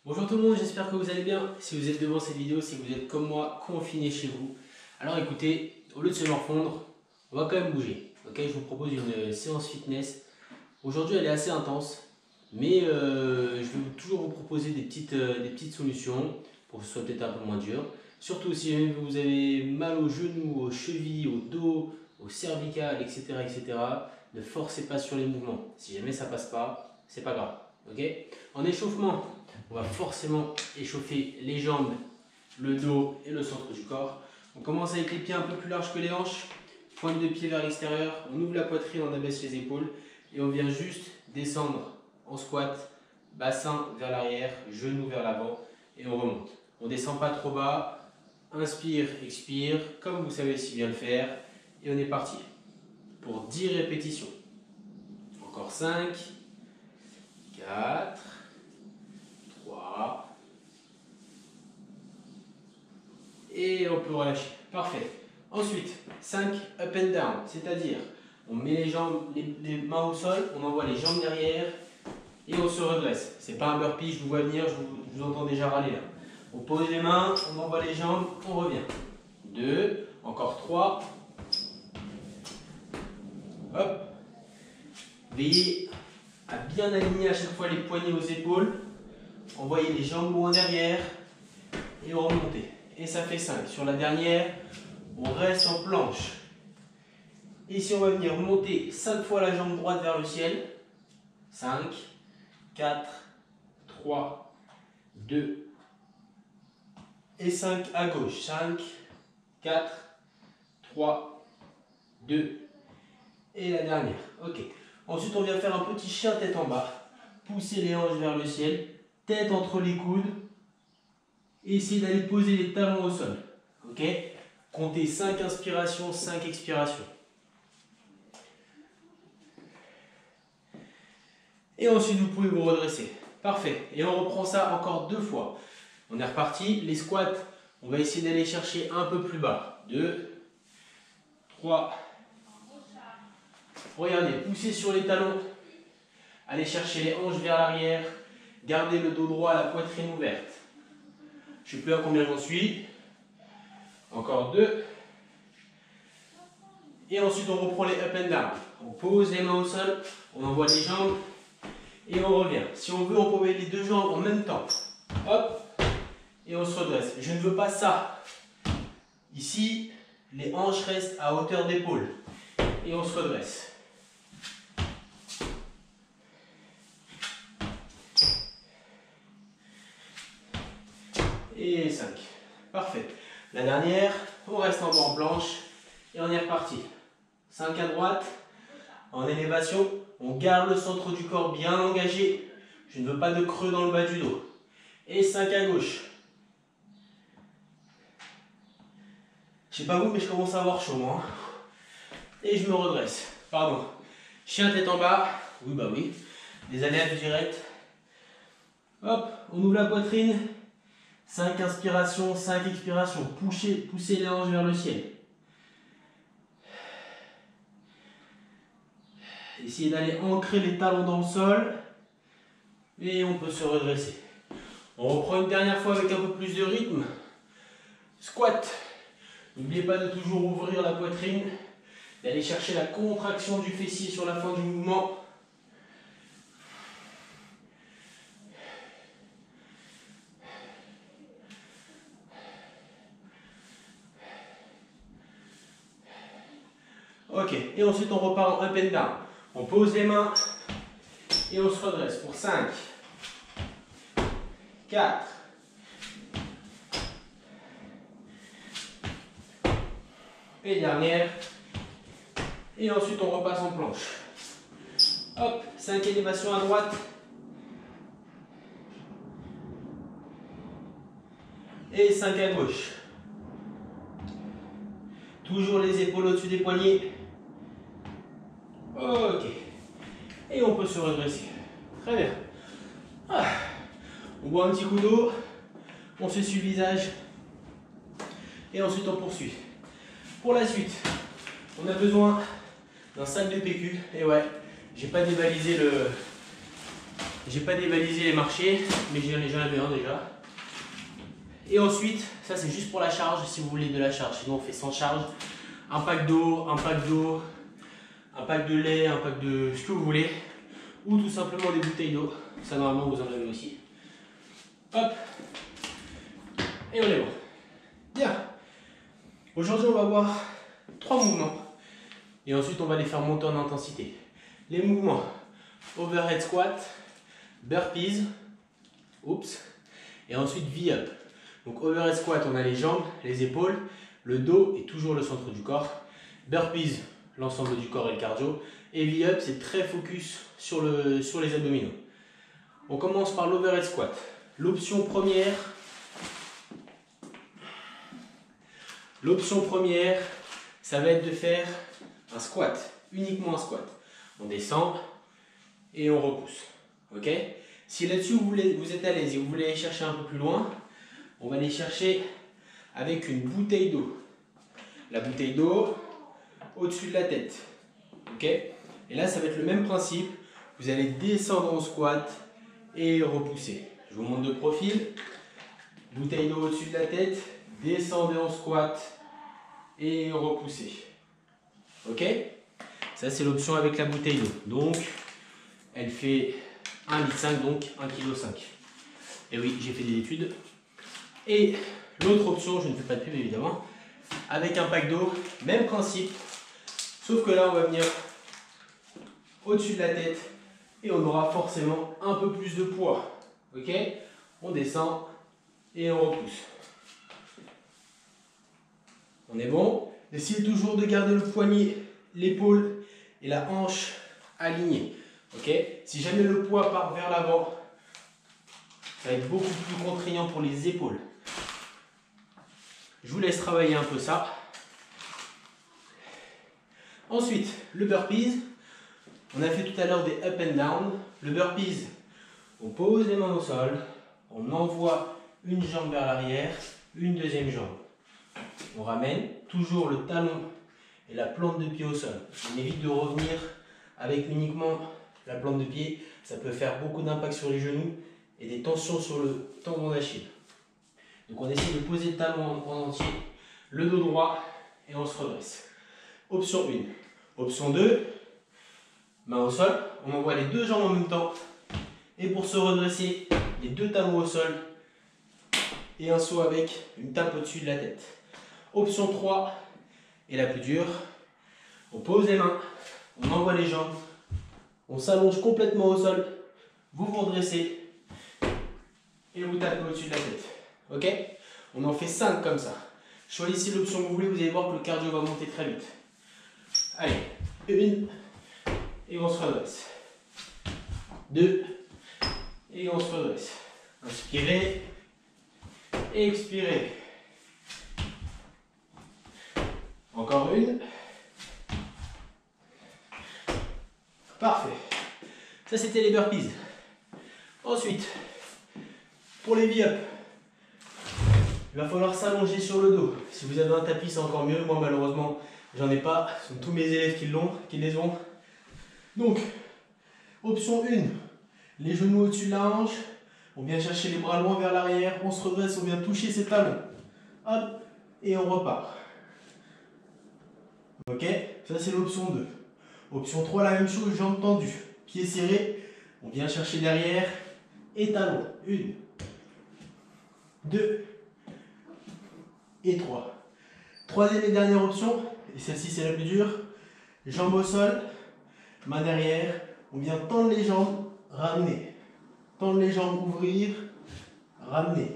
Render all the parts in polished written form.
Bonjour tout le monde, j'espère que vous allez bien. Si vous êtes devant cette vidéo, c'est que vous êtes comme moi, confiné chez vous. Alors écoutez, au lieu de se morfondre, on va quand même bouger. Ok, je vous propose une séance fitness. Aujourd'hui elle est assez intense, mais je vais toujours vous proposer des petites solutions pour que ce soit peut-être un peu moins dur. Surtout si jamais vous avez mal aux genoux, aux chevilles, au dos, au cervical, etc., ne forcez pas sur les mouvements. Si jamais ça passe pas, c'est pas grave. Ok. En échauffement, on va forcément échauffer les jambes, le dos et le centre du corps. On commence avec les pieds un peu plus larges que les hanches, pointe de pied vers l'extérieur, on ouvre la poitrine, on abaisse les épaules et on vient juste descendre en squat, bassin vers l'arrière, genoux vers l'avant et on remonte. On ne descend pas trop bas, inspire, expire, comme vous savez si bien le faire et on est parti pour 10 répétitions. Encore 5, 4, 3 et on peut relâcher. Parfait. Ensuite, 5 up and down, c'est-à-dire on met les jambes, les mains au sol, on envoie les jambes derrière et on se redresse. C'est pas un burpee, je vous vois venir, je vous entends déjà râler là. On pose les mains, on envoie les jambes, on revient. 2, encore 3. Hop. Veillez à bien aligner à chaque fois les poignets aux épaules. Envoyez les jambes loin derrière et remontez. Et ça fait 5. Sur la dernière, on reste en planche. Ici, on va venir monter 5 fois la jambe droite vers le ciel. 5, 4, 3, 2 et 5 à gauche. 5, 4, 3, 2 et la dernière. Ok. Ensuite, on vient faire un petit chien tête en bas. Poussez les hanches vers le ciel, tête entre les coudes. Et essayez d'aller poser les talons au sol. Ok. Comptez 5 inspirations, 5 expirations. Et ensuite, vous pouvez vous redresser. Parfait. Et on reprend ça encore 2 fois. On est reparti. Les squats, on va essayer d'aller chercher un peu plus bas. 2, 3. Regardez, poussez sur les talons. Allez chercher les hanches vers l'arrière. Gardez le dos droit, la poitrine ouverte. Je ne sais plus à combien j'en suis. Encore 2. Et ensuite, on reprend les up and down. On pose les mains au sol. On envoie les jambes. Et on revient. Si on veut, on peut envoyer les deux jambes en même temps. Hop. Et on se redresse. Je ne veux pas ça. Ici, les hanches restent à hauteur d'épaule. Et on se redresse. Et 5. Parfait. La dernière, on reste en bas en planche. Et on est reparti. 5 à droite. En élévation, on garde le centre du corps bien engagé. Je ne veux pas de creux dans le bas du dos. Et 5 à gauche. Je sais pas vous, mais je commence à avoir chaud moi. Et je me redresse. Pardon. Chien tête en bas. Oui, bah oui. Des allées directes. Hop, on ouvre la poitrine. 5 inspirations, 5 expirations. Poussez les hanches vers le ciel. Essayez d'aller ancrer les talons dans le sol. Et on peut se redresser. On reprend une dernière fois avec un peu plus de rythme. Squat. N'oubliez pas de toujours ouvrir la poitrine. D'aller chercher la contraction du fessier sur la fin du mouvement. Ok, et ensuite on repart en up and down. On pose les mains et on se redresse pour 5, 4, et dernière. Et ensuite on repasse en planche. Hop, 5 élévations à droite. Et 5 à gauche. Toujours les épaules au-dessus des poignets. Ok. Et on peut se redresser. Très bien. Ah. On boit un petit coup d'eau. On s'essuie le visage. Et ensuite on poursuit. Pour la suite, on a besoin d'un sac de PQ. Et ouais, j'ai pas dévalisé J'ai pas dévalisé les marchés, mais j'en avais un déjà. Et ensuite, ça c'est juste pour la charge, si vous voulez de la charge. Sinon on fait sans charge. Un pack d'eau, un pack de lait, un pack de ce que vous voulez. Ou tout simplement des bouteilles d'eau. Ça normalement vous en avez aussi. Hop. Et on est bon. Bien. Aujourd'hui on va voir 3 mouvements. Et ensuite on va les faire monter en intensité. Les mouvements overhead squat, burpees, oups, et ensuite V-up. Donc overhead squat, on a les jambes, les épaules, le dos et toujours le centre du corps. Burpees, l'ensemble du corps et le cardio. Et V-up, c'est très focus sur les abdominaux. On commence par l'overhead squat. L'option première, ça va être de faire un squat, uniquement un squat. On descend et on repousse. Ok? Si là-dessus vous êtes à l'aise et vous voulez aller chercher un peu plus loin, on va aller chercher avec une bouteille d'eau. La bouteille d'eau au-dessus de la tête. Ok? Et là, ça va être le même principe. Vous allez descendre en squat et repousser. Je vous montre de profil. Bouteille d'eau au-dessus de la tête. Descendez en squat et repoussez. Ok? Ça, c'est l'option avec la bouteille d'eau. Donc, elle fait 1,5 litre, donc 1,5 kg. Et oui, j'ai fait des études. Et l'autre option, je ne fais pas de pub évidemment, avec un pack d'eau, même principe, sauf que là on va venir au-dessus de la tête et on aura forcément un peu plus de poids. Ok? On descend et on repousse. On est bon? Essayez toujours de garder le poignet, l'épaule et la hanche alignés. Ok? Si jamais le poids part vers l'avant, ça va être beaucoup plus contraignant pour les épaules. Je vous laisse travailler un peu ça. Ensuite, le burpees. On a fait tout à l'heure des up and down. Le burpees, on pose les mains au sol. On envoie une jambe vers l'arrière, une deuxième jambe. On ramène toujours le talon et la plante de pied au sol. On évite de revenir avec uniquement la plante de pied. Ça peut faire beaucoup d'impact sur les genoux et des tensions sur le tendon d'Achille. Donc on essaie de poser le talon en entier, le dos droit et on se redresse. Option 1. Option 2, main au sol, on envoie les deux jambes en même temps. Et pour se redresser, les deux talons au sol et un saut avec une tape au-dessus de la tête. Option 3 est la plus dure. On pose les mains, on envoie les jambes, on s'allonge complètement au sol, vous vous redressez et vous tapez au-dessus de la tête. Ok? On en fait 5 comme ça. Choisissez l'option que vous voulez, vous allez voir que le cardio va monter très vite. Allez, 1 et on se redresse. 2 et on se redresse. Inspirez, expirez. Encore 1. Parfait. Ça c'était les burpees. Ensuite, pour les V-up, il va falloir s'allonger sur le dos. Si vous avez un tapis, c'est encore mieux. Moi, malheureusement, j'en ai pas. Ce sont tous mes élèves qui les ont. Donc, option 1, les genoux au-dessus de la hanche. On vient chercher les bras loin vers l'arrière. On se redresse, on vient toucher ses talons. Hop, et on repart. Ok? Ça, c'est l'option 2. Option 3, la même chose, jambes tendues. Pieds serrés. On vient chercher derrière et talons. 1, 2 et 3. Troisième et dernière option, et celle-ci c'est la plus dure, jambes au sol, main derrière, on vient tendre les jambes, ramener. Tendre les jambes, ouvrir, ramener.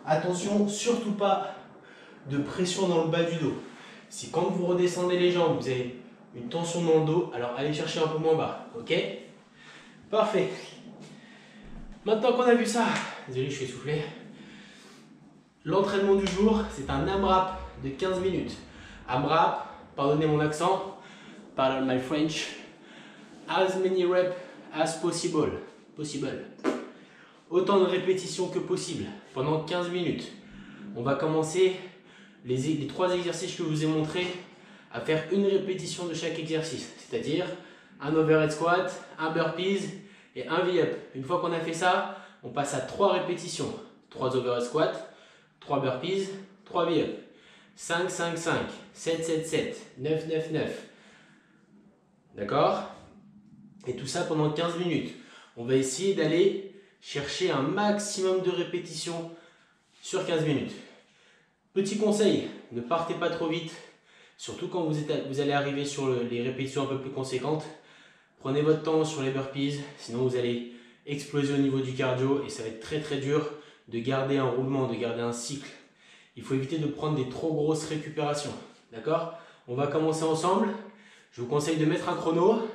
Attention, surtout pas de pression dans le bas du dos. Si quand vous redescendez les jambes, vous avez une tension dans le dos, alors allez chercher un peu moins bas, ok? Parfait. Maintenant qu'on a vu ça, désolé, je suis essoufflé. L'entraînement du jour, c'est un AMRAP de 15 minutes. AMRAP, pardonnez mon accent, pardon my French. As many reps as possible. Autant de répétitions que possible pendant 15 minutes. On va commencer les 3 exercices que je vous ai montrés à faire une répétition de chaque exercice, c'est-à-dire un overhead squat, un burpees et un V-up. Une fois qu'on a fait ça, on passe à 3 répétitions. 3 overhead squats, 3 burpees, 3 V-up. 5, 5, 5, 7, 7, 7, 9, 9, 9. D'accord? Et tout ça pendant 15 minutes. On va essayer d'aller chercher un maximum de répétitions sur 15 minutes. Petit conseil, ne partez pas trop vite, surtout quand vous allez arriver sur les répétitions un peu plus conséquentes. Prenez votre temps sur les burpees, sinon vous allez exploser au niveau du cardio et ça va être très très dur de garder un roulement, de garder un cycle. Il faut éviter de prendre des trop grosses récupérations. D'accord? On va commencer ensemble. Je vous conseille de mettre un chrono.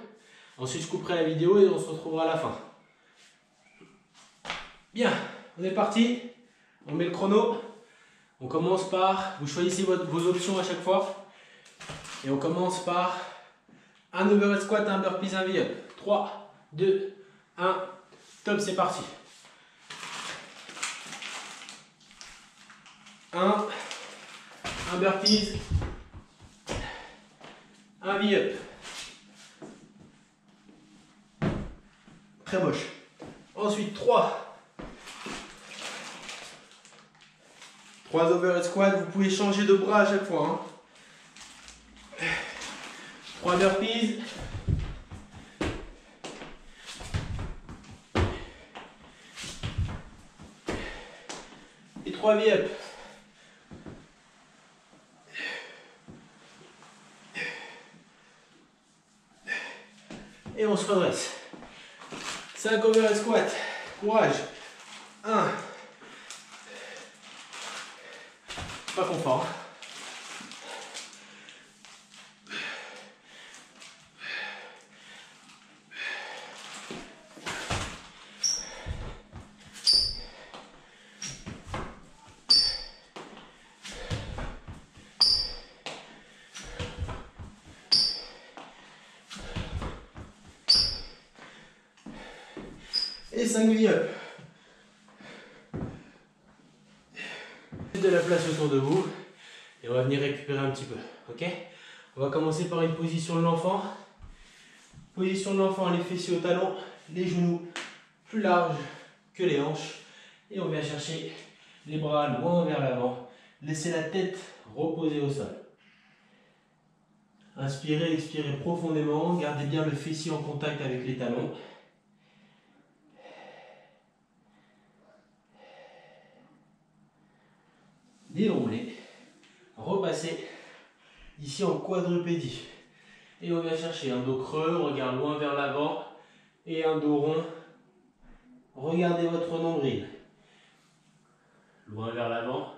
Ensuite, je couperai la vidéo et on se retrouvera à la fin. Bien, on est parti. On met le chrono. On commence par, vous choisissez vos options à chaque fois. Et on commence par un overhead squat, un burpees, un V-up. 3, 2, 1, top, c'est parti. 1, un burpees, un V-up. Très moche. Ensuite, 3 overhead squats. Vous pouvez changer de bras à chaque fois. 3 burpees. Et 3 V-up. Et on se redresse. 5 overhead squats. Courage. 1. Pas confort. Et 5 V-up. De la place autour de vous et on va venir récupérer un petit peu. Ok? On va commencer par une position de l'enfant. Position de l'enfant, les fessiers au talon, les genoux plus larges que les hanches. Et on vient chercher les bras loin vers l'avant. Laissez la tête reposer au sol. Inspirez, expirez profondément. Gardez bien le fessier en contact avec les talons. Déroulez. Repassez ici en quadrupédie. Et on vient chercher un dos creux, regard loin vers l'avant. Et un dos rond. Regardez votre nombril. Loin vers l'avant.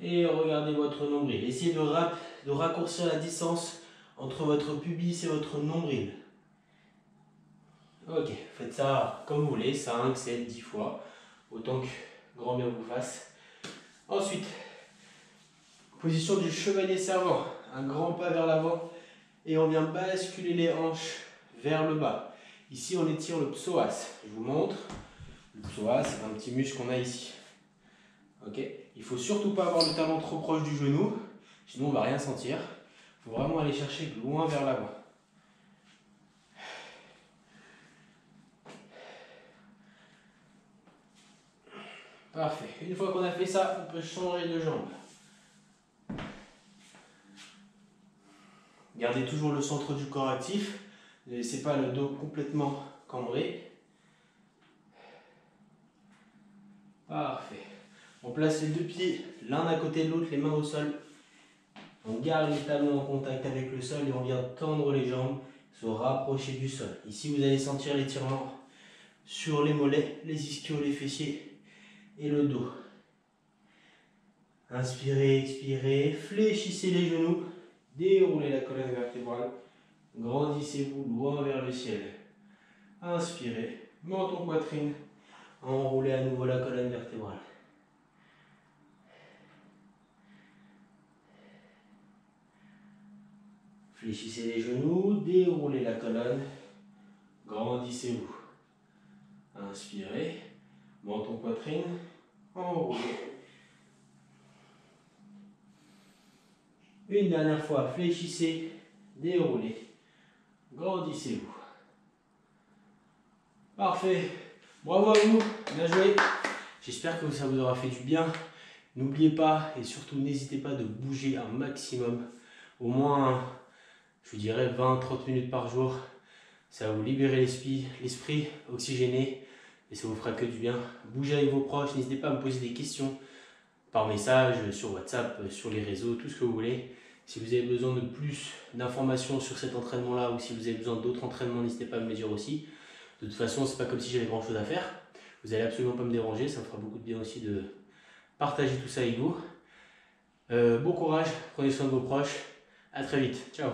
Et regardez votre nombril. Essayez de raccourcir la distance entre votre pubis et votre nombril. Ok, faites ça comme vous voulez, 5, 7, 10 fois. Autant que grand bien vous fasse. Ensuite, position du chevalier servant. Un grand pas vers l'avant. Et on vient basculer les hanches vers le bas. Ici, on étire le psoas. Je vous montre. Le psoas, c'est un petit muscle qu'on a ici. Ok. Il ne faut surtout pas avoir le talon trop proche du genou, sinon on ne va rien sentir. Il faut vraiment aller chercher loin vers l'avant. Parfait. Une fois qu'on a fait ça, on peut changer de jambe. Gardez toujours le centre du corps actif. Ne laissez pas le dos complètement cambré. Parfait. On place les deux pieds l'un à côté de l'autre, les mains au sol. On garde les talons en contact avec le sol et on vient tendre les jambes, se rapprocher du sol. Ici, vous allez sentir l'étirement sur les mollets, les ischios, les fessiers et le dos. Inspirez, expirez, fléchissez les genoux, déroulez la colonne vertébrale, grandissez-vous loin vers le ciel. Inspirez, menton poitrine, enroulez à nouveau la colonne vertébrale. Fléchissez les genoux, déroulez la colonne, grandissez-vous. Inspirez, menton poitrine, enroulez. Une dernière fois, fléchissez, déroulez, grandissez-vous. Parfait. Bravo à vous, bien joué. J'espère que ça vous aura fait du bien. N'oubliez pas et surtout n'hésitez pas de bouger un maximum. Au moins, je vous dirais 20-30 minutes par jour. Ça va vous libérer l'esprit, oxygéné et ça vous fera que du bien. Bougez avec vos proches, n'hésitez pas à me poser des questions par message, sur WhatsApp, sur les réseaux, tout ce que vous voulez. Si vous avez besoin de plus d'informations sur cet entraînement-là ou si vous avez besoin d'autres entraînements, n'hésitez pas à me le dire aussi. De toute façon, c'est pas comme si j'avais grand chose à faire. Vous n'allez absolument pas me déranger, ça me fera beaucoup de bien aussi de partager tout ça avec vous. Bon courage, prenez soin de vos proches. À très vite, ciao.